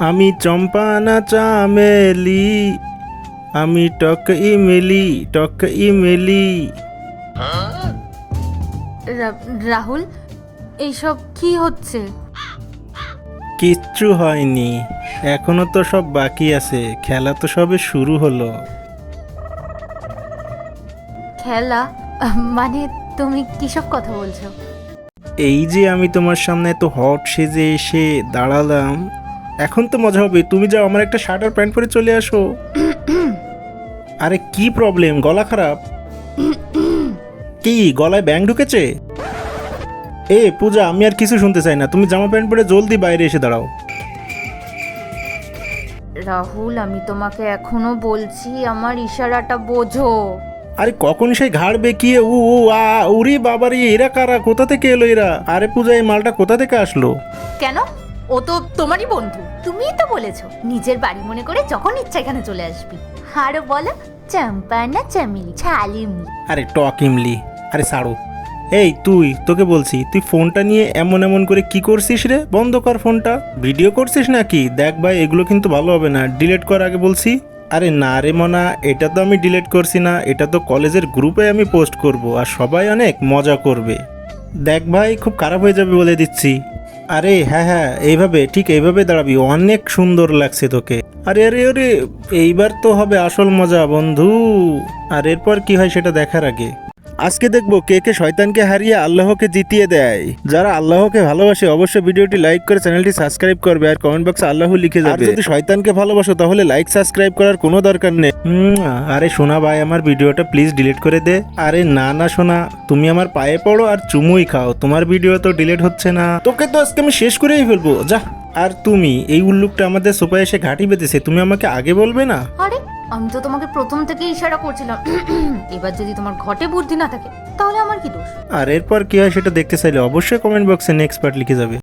আমি চম্পা না চামেলি, আমি টক ইমেলি। রাহুল, এইসব কি হচ্ছে? কিচ্ছু হয়নি, এখনো তো সব বাকি আছে, খেলা তো সবে শুরু হলো। খেলা? মানে তুমি কিসব কথা বলছো? এই যে আমি তোমার সামনে তো হট সেজে এসে দাঁড়ালাম, এখন তো মজা হবে। তুমি যাও, আমার একটা শার্ট আর প্যান্ট পরে চলে আসো। আরে কি প্রবলেম, গলা খারাপ? কি গলায় ব্যাং ঢুকেছে? এ পূজা, আমি আর কিছু শুনতে চাই না, তুমি জামা প্যান্ট পরে জলদি বাইরে এসে দাঁড়াও। রাহুল, আমি তোমাকে এখনো বলছি আমার ইশারাটা বোঝো। আরে কখন সেই ঘাড় বেঁকিয়ে উ উ আ উরি বাবারি, এরা কারা, কোথা থেকে এলো এরা? আরে পূজা, এই মালটা কোথা থেকে আসলো? কেন? ও তো তোমারই বন্ধু, তুমিই তো বলেছো নিজের বাড়ি মনে করে যখন ইচ্ছা এখানে চলে আসবি। আরো বলো, চম্পা না চামেলি, ছালিমলি। আরে টক ইমলি, আরে সাড়ো। এই তোকে বলছি, তুই ফোনটা নিয়ে এমন এমন করে কি করছিস রে? বন্ধ কর ফোনটা। ভিডিও করছিস নাকি? দেখ ভাই, এগুলো কিন্তু ভালো হবে না, ডিলিট কর আগে বলছি। আরে না রে মনা, এটা তো আমি ডিলিট করছি না, এটা তো কলেজের গ্রুপে আমি পোস্ট করব, আর সবাই অনেক মজা করবে। দেখ ভাই, খুব খারাপ হয়ে যাবে বলে দিচ্ছি। আরে হ্যাঁ হ্যাঁ, এইভাবে, ঠিক এইভাবে দাঁড়াবি, অনেক সুন্দর লাগছে তোকে। আরে আরে আরে, এইবার তো হবে আসল মজা বন্ধু। আর এরপর কি হয় সেটা দেখার আগে আজকে দেখবো কে কে শয়তানকে হারিয়ে আল্লাহকে জিতিয়ে দেয়। যারা আল্লাহকে ভালোবাসে অবশ্যই ভিডিওটি লাইক করে চ্যানেলটি সাবস্ক্রাইব করবে, আর কমেন্ট বক্সে আল্লাহ লিখে যাবে। আর যদি শয়তানকে ভালোবাসো তাহলে লাইক সাবস্ক্রাইব করার কোনো দরকার নেই। আরে শোনা ভাই, আমার ভিডিওটা প্লিজ ডিলিট করে দে। আরে না না শোনা, তুমি আমার পায়ে পড়ো আর চুমুই খাও, তোমার ভিডিও তো ডিলিট হচ্ছে না। তোকে তো আজকে আমি শেষ করেই ফেলবো, যা। আর তুমি, এই উল্লুকটা আমাদের সোফায় এসে ঘাঁটি বেঁধেছে, তুমি আমাকে আগে বলবে না? আরে আমি তো তোমাকে প্রথম থেকে ইশারা করছিলাম। এবার যদি তোমার ঘটে বুদ্ধি না থাকে তাহলে আমার কি দোষ? আর এরপর কি হয় সেটা দেখতে চাইলে অবশ্যই কমেন্ট বক্সে নেক্সট পার্ট লিখে যাবে।